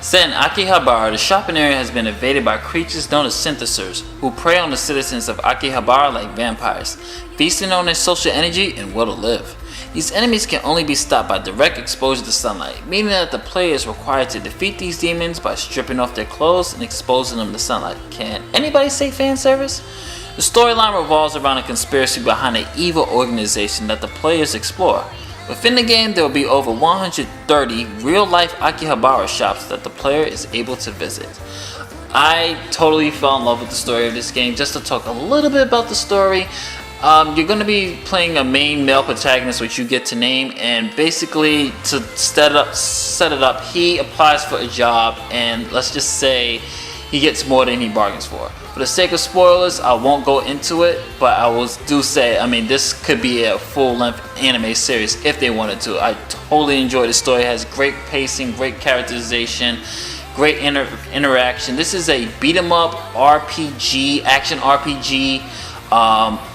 Set in Akihabara, the shopping area has been invaded by creatures known as synthesizers, who prey on the citizens of Akihabara like vampires, feasting on their social energy and will to live. These enemies can only be stopped by direct exposure to sunlight, meaning that the player is required to defeat these demons by stripping off their clothes and exposing them to sunlight. Can anybody say fan service? The storyline revolves around a conspiracy behind an evil organization that the players explore. Within the game, there will be over 130 real-life Akihabara shops that the player is able to visit. I totally fell in love with the story of this game. Just to talk a little bit about the story, you're going to be playing a main male protagonist which you get to name, and basically to set it up, he applies for a job and let's just say he gets more than he bargains for. For the sake of spoilers, I won't go into it, but I will do say, this could be a full-length anime series if they wanted to. I totally enjoy the story. It has great pacing, great characterization, great interaction. This is a beat-em-up RPG, action RPG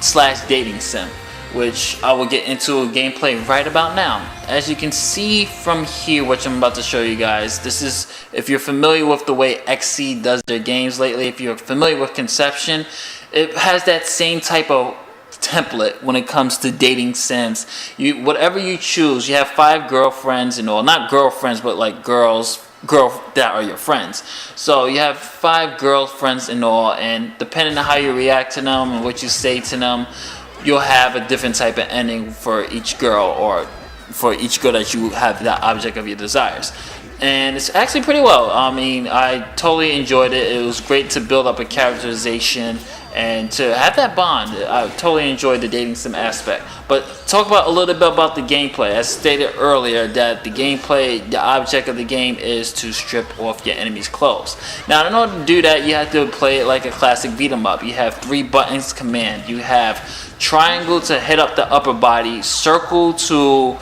slash dating sim, which I will get into gameplay right about now. As you can see from here, which I'm about to show you guys, this is, if you're familiar with the way XC does their games lately, if you're familiar with Conception, it has that same type of template when it comes to dating sims. Whatever you choose, you have 5 girlfriends and all, not girlfriends, but like girls that are your friends. So you have 5 girlfriends and all, and depending on how you react to them and what you say to them, you'll have a different type of ending for each girl, or for each girl that you have that object of your desires. And it's actually pretty well. I totally enjoyed it. It was great to build up a characterization and to have that bond. I totally enjoyed the dating sim aspect. But talk about a little bit about the gameplay. As stated earlier, that the gameplay, the object of the game is to strip off your enemy's clothes. Now, in order to do that, you have to play it like a classic beat 'em up. You have 3 buttons command. You have triangle to hit up the upper body, circle to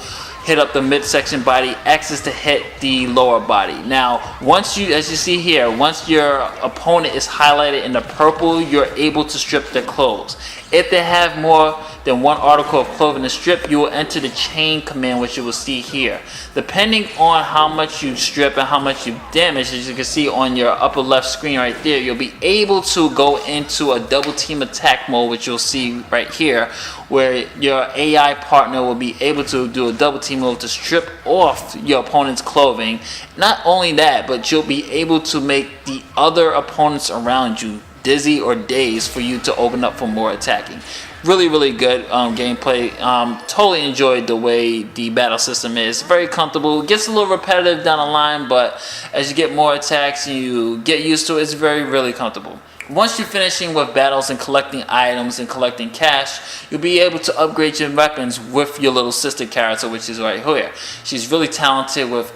hit up the midsection body, X is to hit the lower body. Now, as you see here, once your opponent is highlighted in the purple, you're able to strip their clothes. If they have more than 1 article of clothing to strip, you will enter the chain command, which you will see here. Depending on how much you strip and how much you damage, as you can see on your upper left screen right there, you'll be able to go into a double team attack mode, which you'll see right here, where your AI partner will be able to do a double team mode to strip off your opponent's clothing. Not only that, but you'll be able to make the other opponents around you dizzy or dazed for you to open up for more attacking. Really good gameplay. Totally enjoyed the way the battle system is. Very comfortable. It gets a little repetitive down the line, but as you get more attacks and you get used to it, it's really comfortable. Once you're finishing with battles and collecting items and collecting cash, you'll be able to upgrade your weapons with your little sister character, which is right here. She's really talented with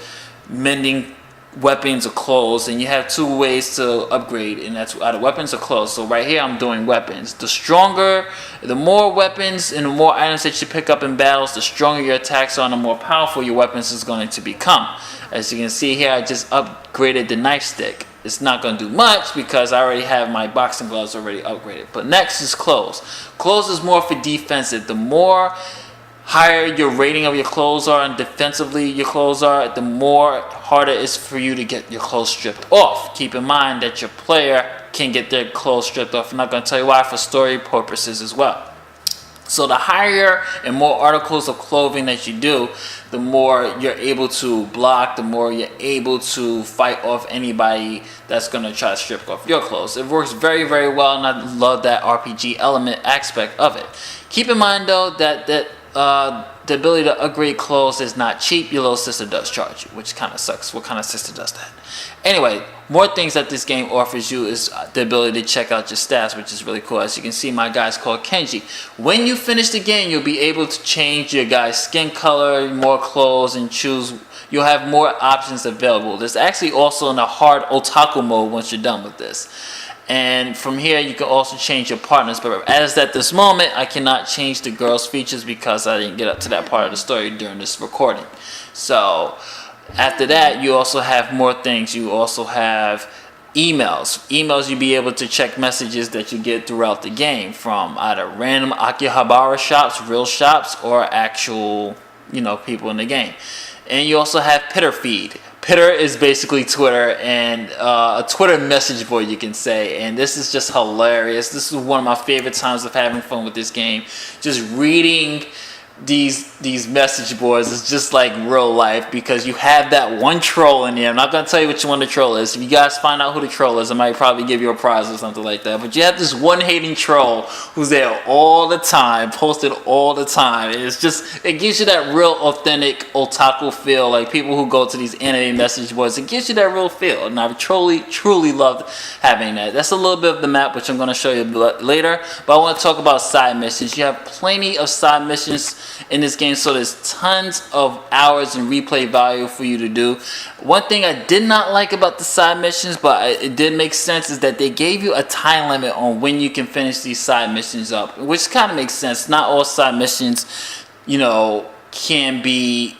mending weapons or clothes, and you have 2 ways to upgrade, and that's either weapons or clothes. So right here I'm doing weapons. The more weapons and the more items that you pick up in battles, the stronger your attacks are and the more powerful your weapons is going to become. As you can see here, I just upgraded the knife stick. It's not going to do much because I already have my boxing gloves already upgraded. But next is clothes. Clothes is more for defensive. The more higher your rating of your clothes are and defensively your clothes are, the more harder it is for you to get your clothes stripped off. Keep in mind that your player can get their clothes stripped off. I'm not going to tell you why, for story purposes as well. So the higher and more articles of clothing that you do, the more you're able to block, the more you're able to fight off anybody that's going to try to strip off your clothes. It works very well, and I love that RPG element aspect of it. Keep in mind though that the ability to upgrade clothes is not cheap. Your little sister does charge you, which kind of sucks. What kind of sister does that? Anyway, more things that this game offers you is the ability to check out your stats, which is really cool. As you can see, my guy's called Kenji. When you finish the game, you'll be able to change your guy's skin color, more clothes, and choose. You'll have more options available. There's actually also in a hard otaku mode once you're done with this. And from here, you can also change your partners. But as at this moment, I cannot change the girl's features because I didn't get up to that part of the story during this recording. So after that, you also have more things. You also have emails. Emails, you'll be able to check messages that you get throughout the game from either random Akihabara shops, real shops, or actual, people in the game. And you also have Pitter Hitter is basically Twitter, and a Twitter message board, you can say. And this is just hilarious. This is one of my favorite times of having fun with this game. Just reading these message boards is just like real life, because you have that one troll in there. I'm not going to tell you which one the troll is. If you guys find out who the troll is, I might probably give you a prize or something like that. But you have this one hating troll who's there all the time, posted all the time. It gives you that real authentic otaku feel, like people who go to these anime message boards. It gives you that real feel, and I've truly loved having that. That's a little bit of the map, which I'm going to show you later. But I want to talk about side missions. You have plenty of side missions in this game, so there's tons of hours and replay value for you to do. One thing I did not like about the side missions, but it did make sense, is that they gave you a time limit on when you can finish these side missions up, which kind of makes sense. Not all side missions, can be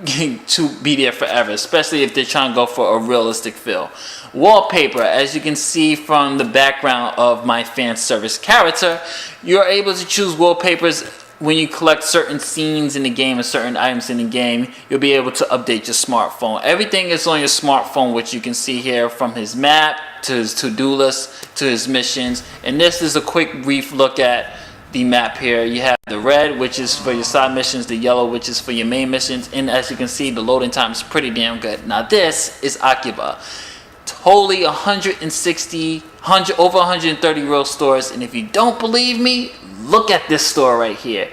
to be there forever, especially if they're trying to go for a realistic feel. Wallpaper, as you can see from the background of my fan service character, you're able to choose wallpapers. When you collect certain scenes in the game and certain items in the game, you'll be able to update your smartphone. Everything is on your smartphone, which you can see here, from his map to his to-do list to his missions. And this is a quick brief look at the map here. You have the red, which is for your side missions, the yellow, which is for your main missions. And as you can see, the loading time is pretty damn good. Now this is Akiba. Totally over 130 real stores. And if you don't believe me, look at this store right here.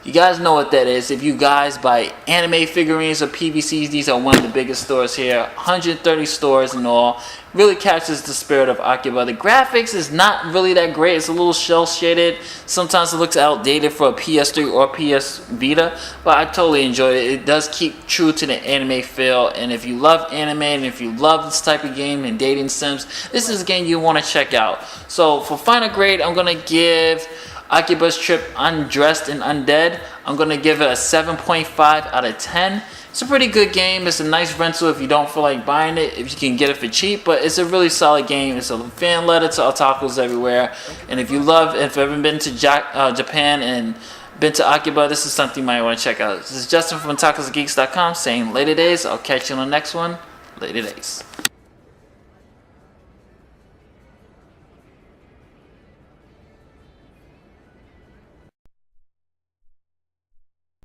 You guys know what that is. If you guys buy anime figurines or PVCs, these are one of the biggest stores here. 130 stores in all. Really captures the spirit of Akiba. The graphics is not really that great. It's a little shell shaded. Sometimes it looks outdated for a PS3 or PS Vita, but I totally enjoyed it. It does keep true to the anime feel, and if you love anime and if you love this type of game and dating sims, this is a game you want to check out. So for final grade, I'm going to give Akiba's Trip Undressed and Undead, I'm going to give it a 7.5 out of 10. It's a pretty good game. It's a nice rental if you don't feel like buying it, if you can get it for cheap, but it's a really solid game. It's a fan letter to otakus everywhere. And if you've ever been to Japan and been to Akiba, this is something you might want to check out. This is Justin from otakusgeeks.com saying later days. I'll catch you on the next one. Later days.